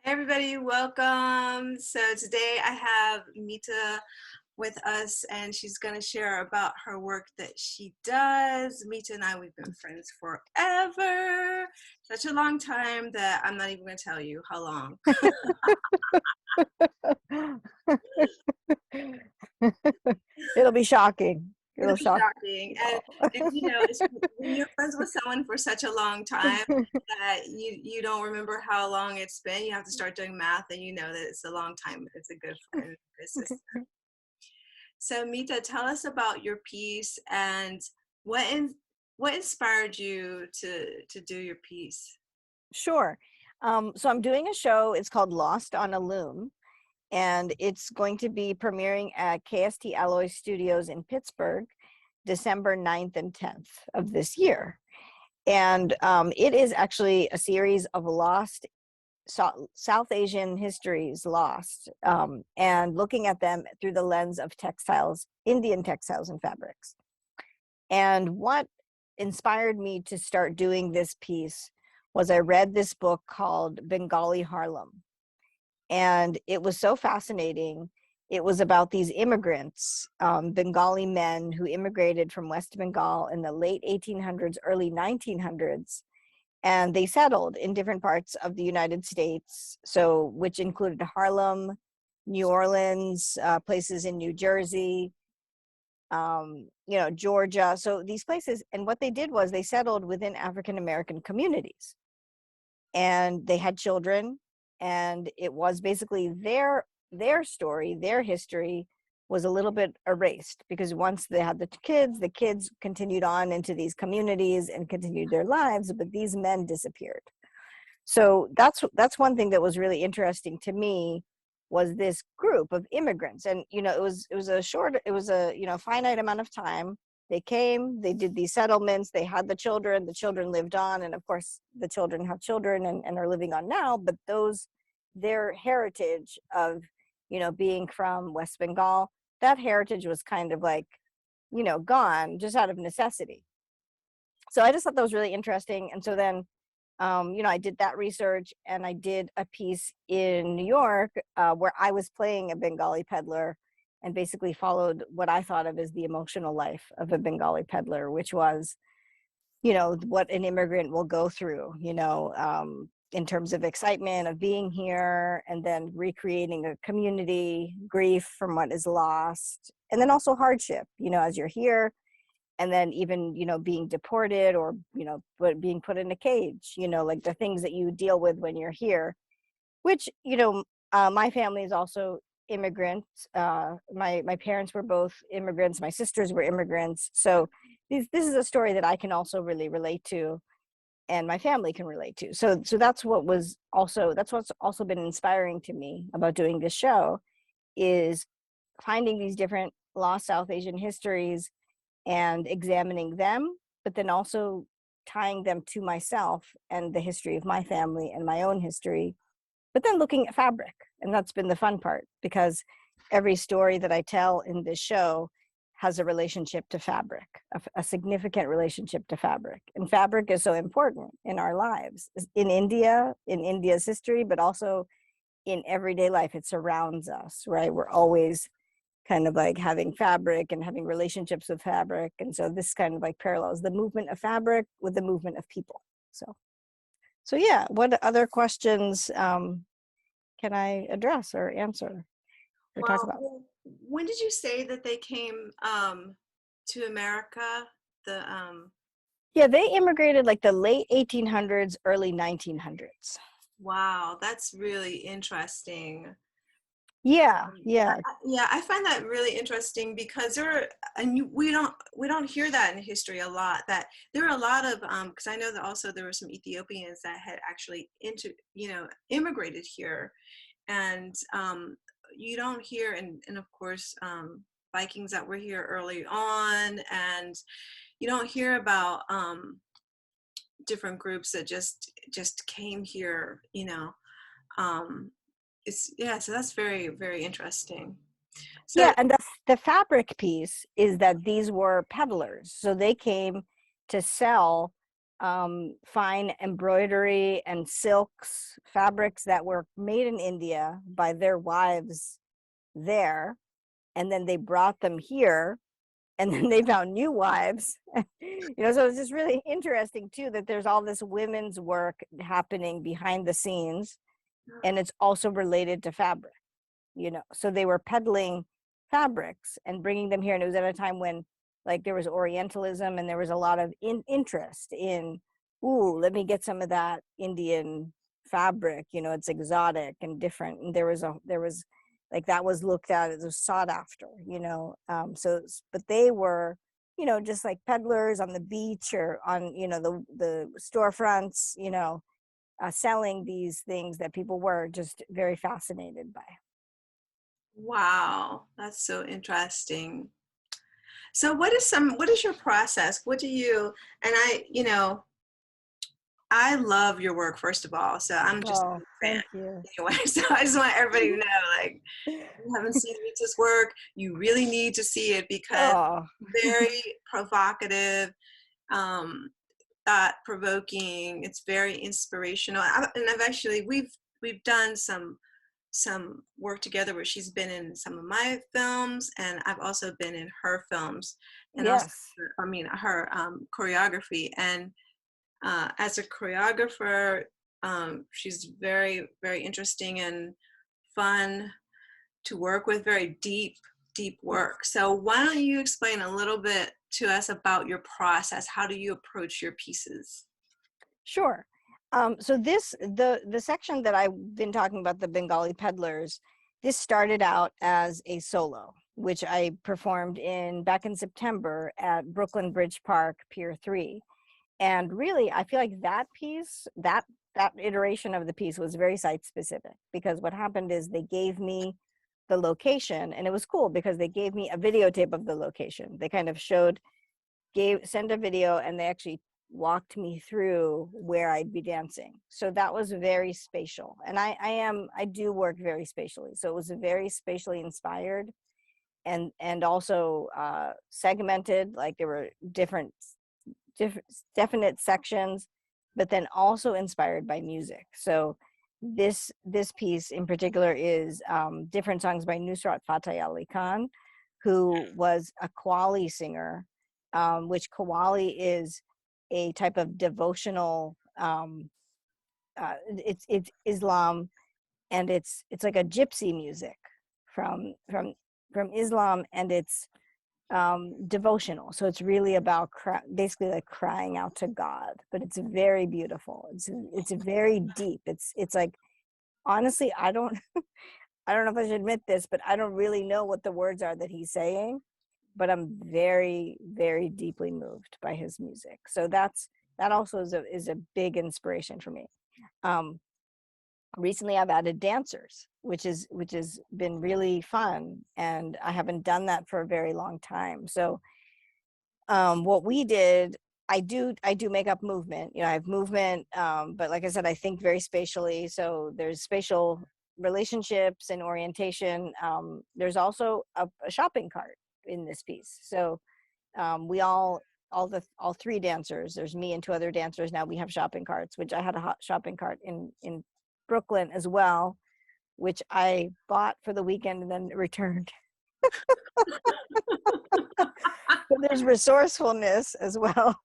Hey everybody, welcome. So today I have Mita with us and she's going to share about her work that she does. Mita and I, we've been friends forever. Such a long time that I'm not even going to tell you how long. It'll be shocking. It'll It'll be shock shocking. It's when you're friends with someone for such a long time that you don't remember how long it's been. You have to start doing math and you know that it's a long time. It's a good friend, a good sister. So Mita, tell us about your piece and what in, what inspired you to do your piece? Sure. So I'm doing a show. It's called Lost on a Loom, and it's going to be premiering at KST Alloy Studios in Pittsburgh, December 9th and 10th of this year. And it is actually a series of lost South Asian histories lost, and looking at them through the lens of textiles, Indian textiles and fabrics. And what inspired me to start doing this piece was I read this book called Bengali Harlem. And it was so fascinating. It was about these immigrants, Bengali men who immigrated from West Bengal in the late 1800s, early 1900s. And they settled in different parts of the United States, so which included Harlem, New Orleans, places in New Jersey, Georgia. So these places, and what they did was they settled within African American communities, and they had children, and it was basically their story, their history was a little bit erased because once they had the kids continued on into these communities and continued their lives, but these men disappeared. So that's one thing that was really interesting to me, was this group of immigrants. And it was a finite amount of time. They came, they did these settlements, they had the children lived on, and of course the children have children and are living on now, but their heritage of being from West Bengal, that heritage was kind of like gone just out of necessity. So I just thought that was really interesting. And so then I did that research, and I did a piece in New York where I was playing a Bengali peddler and basically followed what I thought of as the emotional life of a Bengali peddler, which was, what an immigrant will go through, in terms of excitement of being here, and then recreating a community, grief from what is lost, and then also hardship, as you're here, and then even being deported, or being put in a cage, like the things that you deal with when you're here, which my family is also immigrants. My parents were both immigrants, my sisters were immigrants, so this is a story that I can also really relate to, and my family can relate to. So that's what's also been inspiring to me about doing this show, is finding these different lost South Asian histories and examining them, but then also tying them to myself and the history of my family and my own history, but then looking at fabric. And that's been the fun part, because every story that I tell in this show has a relationship to fabric, a significant relationship to fabric. And fabric is so important in our lives, in India's history, but also in everyday life. It surrounds us, right? We're always kind of like having fabric and having relationships with fabric. And so this kind of like parallels the movement of fabric with the movement of people. So yeah, what other questions can I address or answer or talk about? Well, when did you say that they came to America? The Yeah, they immigrated like the late 1800s, early 1900s. Wow, that's really interesting. Yeah, yeah. Yeah, I find that really interesting because we don't hear that in history a lot. That there are a lot of because I know that also there were some Ethiopians that had actually immigrated here, and you don't hear, and of course Vikings that were here early on, and you don't hear about different groups that just came here. Um, it's yeah, so that's very very interesting. So Yeah, and the fabric piece is that these were peddlers. So they came to sell fine embroidery and silks, fabrics that were made in India by their wives there, and then they brought them here, and then they found new wives. So it's just really interesting too that there's all this women's work happening behind the scenes, and it's also related to fabric. So they were peddling fabrics and bringing them here, and it was at a time when, like, there was orientalism, and there was a lot of interest in, ooh, let me get some of that Indian fabric. It's exotic and different, and there was like, that was looked at as sought after. So, but they were, just like peddlers on the beach or on, the storefronts, selling these things that people were just very fascinated by. Wow, that's so interesting. So what is your process? What do you, and I love your work, first of all. So I'm just a Oh, fan thank you. anyway. So I just want everybody to know, like, if you haven't seen Mita's work, you really need to see it because Oh, very provocative, um, thought provoking. It's very inspirational. And I've actually we've done some work together where she's been in some of my films, and I've also been in her films, and also, yes. I mean, her choreography. And as a choreographer, she's very, very interesting and fun to work with, very deep, deep work. So why don't you explain a little bit to us about your process? How do you approach your pieces? Sure. So the section that I've been talking about, the Bengali peddlers, this started out as a solo, which I performed in back in September at Brooklyn Bridge Park, Pier 3. And really, I feel like that piece, that iteration of the piece was very site specific, because what happened is they gave me the location, and it was cool because they gave me a videotape of the location. They kind of sent a video, and they actually walked me through where I'd be dancing. So that was very spatial. And I do work very spatially. So it was very spatially inspired, and also segmented. Like, there were different definite sections, but then also inspired by music. So this piece in particular is different songs by Nusrat Fateh Ali Khan, who was a Qawwali singer, which Qawwali is a type of devotional. It's Islam, and it's like a gypsy music from from from Islam, and it's devotional. So it's really about basically like crying out to God, but it's very beautiful. It's very deep. It's like, honestly, I don't know if I should admit this, but I don't really know what the words are that he's saying, but I'm very, very deeply moved by his music. So that also is a big inspiration for me. Um, Recently I've added dancers, which has been really fun, and I haven't done that for a very long time. So what we did, I do make up movement. I have movement, but like I said, I think very spatially. So there's spatial relationships and orientation. There's also a shopping cart in this piece. So we all three dancers, there's me and two other dancers now, we have shopping carts, which I had a hot shopping cart in Brooklyn as well, which I bought for the weekend and then returned. So there's resourcefulness as well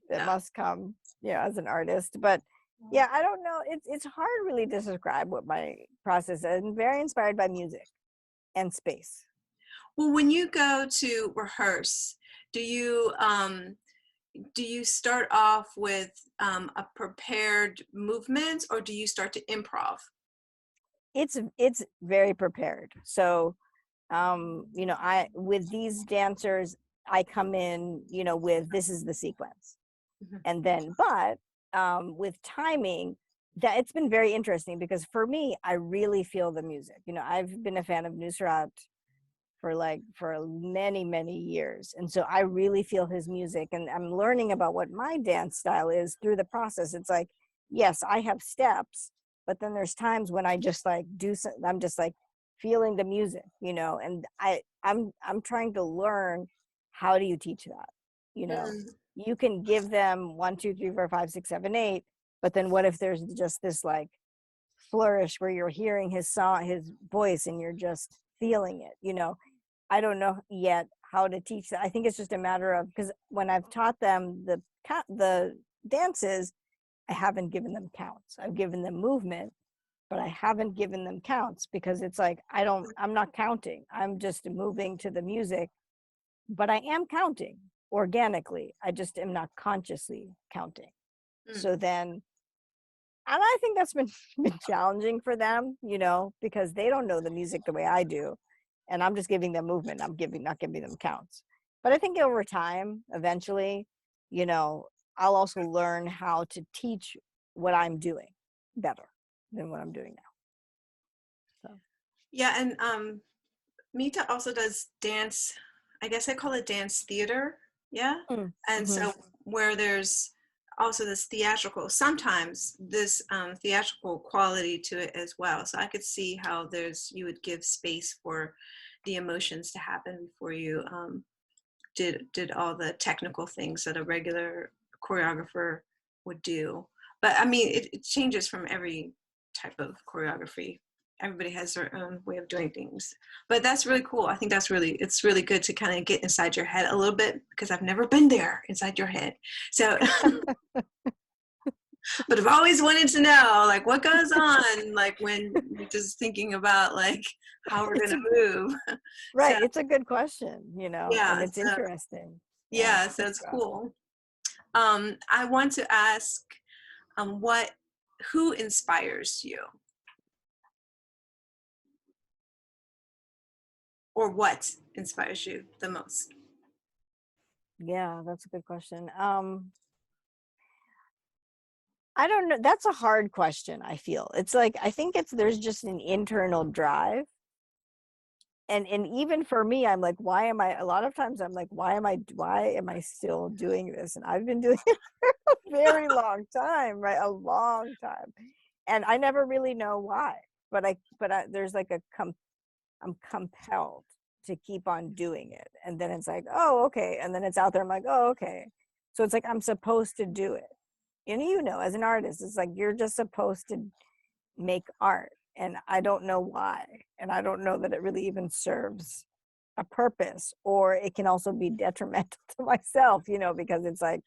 that Yeah. must come, as an artist. But yeah, I don't know. It's hard really to describe what my process is. I'm very inspired by music and space. Well, when you go to rehearse, do you do you start off with a prepared movement, or do you start to improv? It's very prepared. So I with these dancers, I come in, with, this is the sequence. Mhm. And then, but with timing, that it's been very interesting, because for me, I really feel the music. I've been a fan of Nusrat for many, many years, and so I really feel his music, and I'm learning about what my dance style is through the process. It's like, yes, I have steps, but then there's times when I just like I'm just like feeling the music, and I'm trying to learn, how do you teach that, you know Mm. you can give them 1, 2, 3, 4, 5, 6, 7, 8, but then what if there's just this like flourish where you're hearing his song, his voice, and you're just feeling it, you know? I don't know yet how to teach that. I think it's just a matter of, because when I've taught them the dances, I haven't given them counts. I've given them movement, but I haven't given them counts because it's like I'm not counting. I'm just moving to the music, but I am counting organically. I just am not consciously counting. Mm. So then, and I think that's been been challenging for them, you know, because they don't know the music the way I do, and I'm just giving them movement. I'm giving not giving them counts. But I think over time, eventually, you know, I'll also learn how to teach what I'm doing better than what I'm doing now. So. Yeah, and Mita also does dance. I guess I call it dance theater. Yeah, and Mm-hmm. so where there's also this theatrical, sometimes this theatrical quality to it as well. So I could see how you would give space for the emotions to happen before you did all the technical things that a regular choreographer would do. But I mean, it changes from every type of choreography. Everybody has their own way of doing things. But that's really cool. I think it's really good to kind of get inside your head a little bit, because I've never been there inside your head. So, but I've always wanted to know, like, what goes on, like when you're just thinking about like how we're It's gonna a move. So right. It's a good question, you know, and yeah, it's interesting. Yeah. yeah, so Think it's about it. cool. I want to ask, what, who inspires you, or what inspires you the most? Yeah, that's a good question. I don't know. That's a hard question, I feel. It's like I think it's there's just an internal drive. And even for me, I'm like, why am I a lot of times I'm like, why am I still doing this? And I've been doing it for a very long time, right? A long time. And I never really know why. But there's like I'm compelled to keep on doing it. And then it's like, oh, okay. And then it's out there. I'm like, oh, okay. So it's like I'm supposed to do it. And you know, as an artist, it's like you're just supposed to make art. And I don't know why. And I don't know that it really even serves a purpose, or it can also be detrimental to myself, you know, because it's like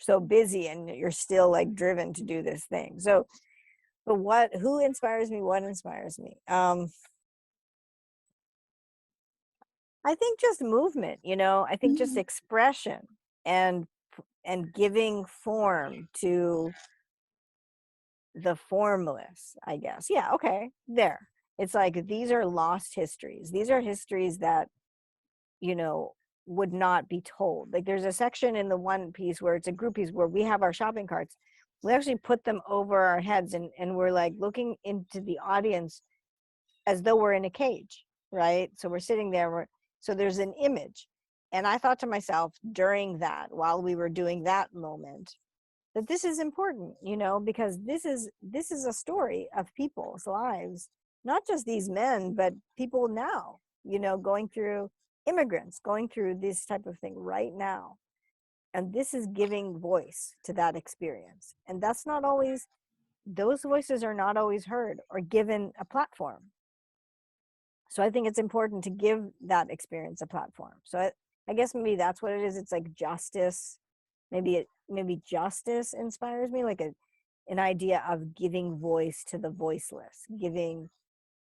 so busy and you're still like driven to do this thing. So, but who inspires me? What inspires me? I think just movement, you know, I think just Mhm. expression and and giving form to the formless, I guess. Yeah, okay. There. It's like these are lost histories. These are histories that, you know, would not be told. Like there's a section in the one piece where it's a group piece where we have our shopping carts. We actually put them over our heads, and we're like looking into the audience as though we're in a cage, right? So we're sitting there, so there's an image. And I thought to myself during that, while we were doing that moment, that this is important, you know, because this is a story of people's lives, not just these men, but people now, you know, going through immigrants, going through this type of thing right now. And this is giving voice to that experience. And that's not always, those voices are not always heard or given a platform. So I think it's important to give that experience a platform. So I guess maybe that's what it is. It's like justice. Maybe justice inspires me, like an idea of giving voice to the voiceless, giving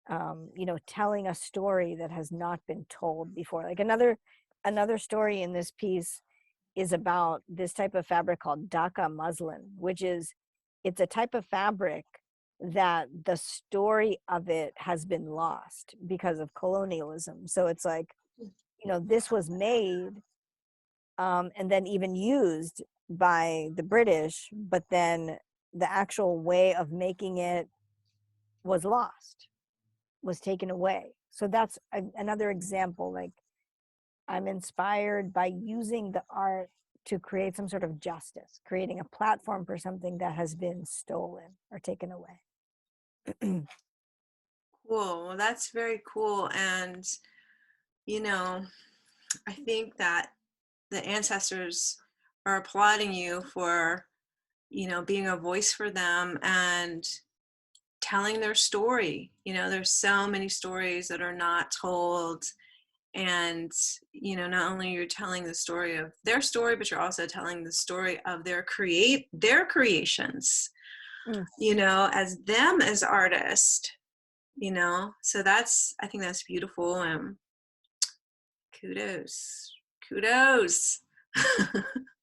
you know, telling a story that has not been told before. Like another story in this piece is about this type of fabric called Dhaka muslin, which is it's a type of fabric that the story of it has been lost because of colonialism. So it's like, you know, this was made and then even used by the British, but then the actual way of making it was lost, was taken away. So that's another example. Like I'm inspired by using the art to create some sort of justice, creating a platform for something that has been stolen or taken away. Cool. Well, that's very cool. And, you know, I think that the ancestors are applauding you for, being a voice for them and telling their story. There's so many stories that are not told. And, not only you're telling the story of their story, but you're also telling the story of their creations, Mm. as them as artists, so I think that's beautiful, and kudos.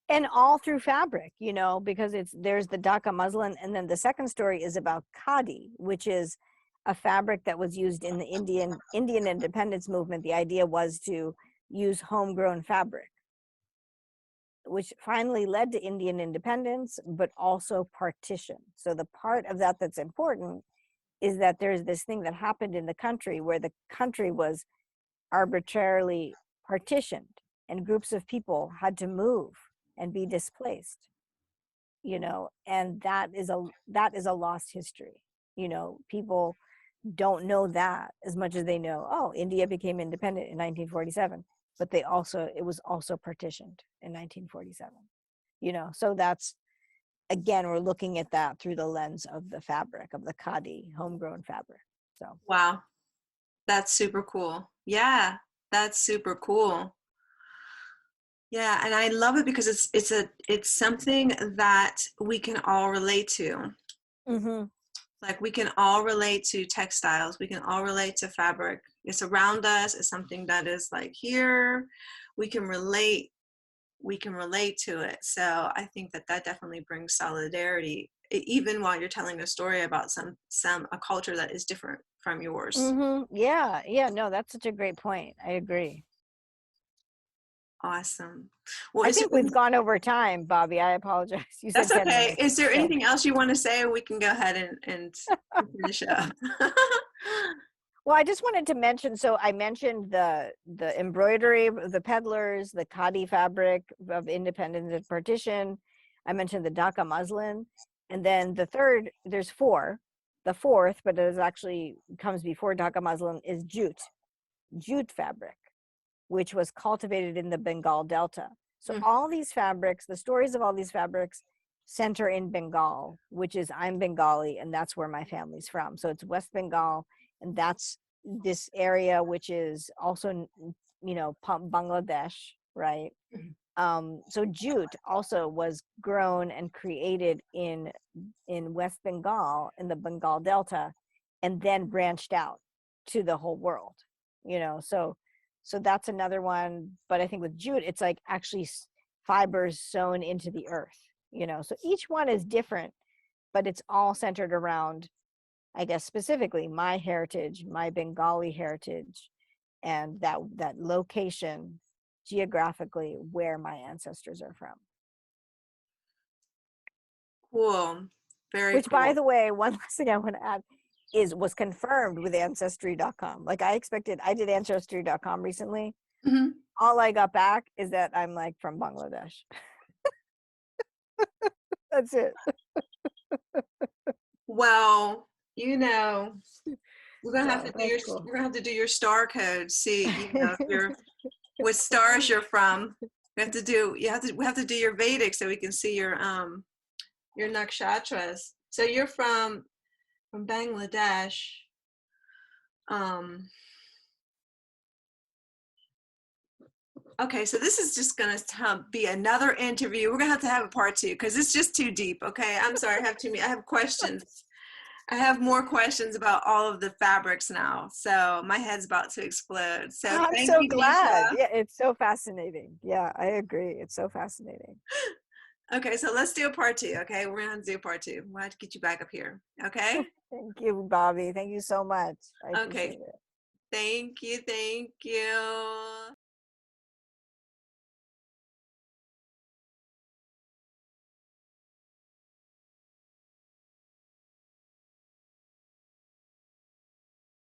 And all through fabric, because there's the Dhaka muslin, and then the second story is about khadi, which is a fabric that was used in the Indian independence movement. The idea was to use homegrown fabric, which finally led to Indian independence, but also partition. So the part of that that's important is that there's this thing that happened in the country where the country was arbitrarily partitioned, and groups of people had to move and be displaced, and that is a lost history. People don't know that as much as they know, oh, India became independent in 1947, but it was also partitioned in 1947. So that's, again, we're looking at that through the lens of the fabric, of the khadi, homegrown fabric. So Wow, that's super cool. Yeah, that's super cool. Yeah, and I love it because it's something that we can all relate to. mm-hmm. Like, we can all relate to textiles. We can all relate to fabric. It's around us. It's something that is like here. We can relate. We can relate to it. So I think that definitely brings solidarity, even while you're telling a story about a culture that is different from yours. Mm-hmm. Yeah, no, that's such a great point. I agree. Awesome. Well, I think we've gone over time, Bobby. I apologize. You that's said 10 okay. minutes. Is there So, anything else you want to say? We can go ahead and finish up. well, I just wanted to mention, so I mentioned the embroidery, the peddlers, the khadi fabric of independence and partition. I mentioned the Dhaka muslin. And then there's four. The fourth, but it actually comes before Dhaka muslin, is jute fabric, which was cultivated in the Bengal Delta. So Mm, all these fabrics, the stories of all these fabrics center in Bengal, which is, I'm Bengali, and that's where my family's from. So it's West Bengal, and that's this area, which is also, Bangladesh, right? mm. So jute also was grown and created in West Bengal, in the Bengal Delta, and then branched out to the whole world. So that's another one. But I think with jute, it's like actually fibers sewn into the earth. So each one is different, but it's all centered around, I guess, specifically my heritage, my Bengali heritage, and that location geographically where my ancestors are from. Cool. Very Which, by cool. the way, one last thing I want to add was confirmed with ancestry.com. Like, I did ancestry.com recently. Mhm. All I got back is that I'm like from Bangladesh. That's it. Well, we're gonna have So to do that's cool. we're gonna have to do your star code. See, if you're what stars you're from. We have to do your Vedic so we can see your nakshatras. So you're from Bangladesh. Um, okay, so this is just gonna be another interview. We're gonna have a part two because it's just too deep. Okay, I'm sorry. I have questions. I have more questions about all of the fabrics now. So my head's about to explode. So I'm thank so you, glad. Mita. Yeah, it's so fascinating. Yeah, I agree. It's so fascinating. Okay, so let's do a part two. Okay, we're gonna do a part two. We'll have to get you back up here. Okay. Thank you, Bobby. Thank you so much. I Okay. appreciate it. Thank you. Thank you.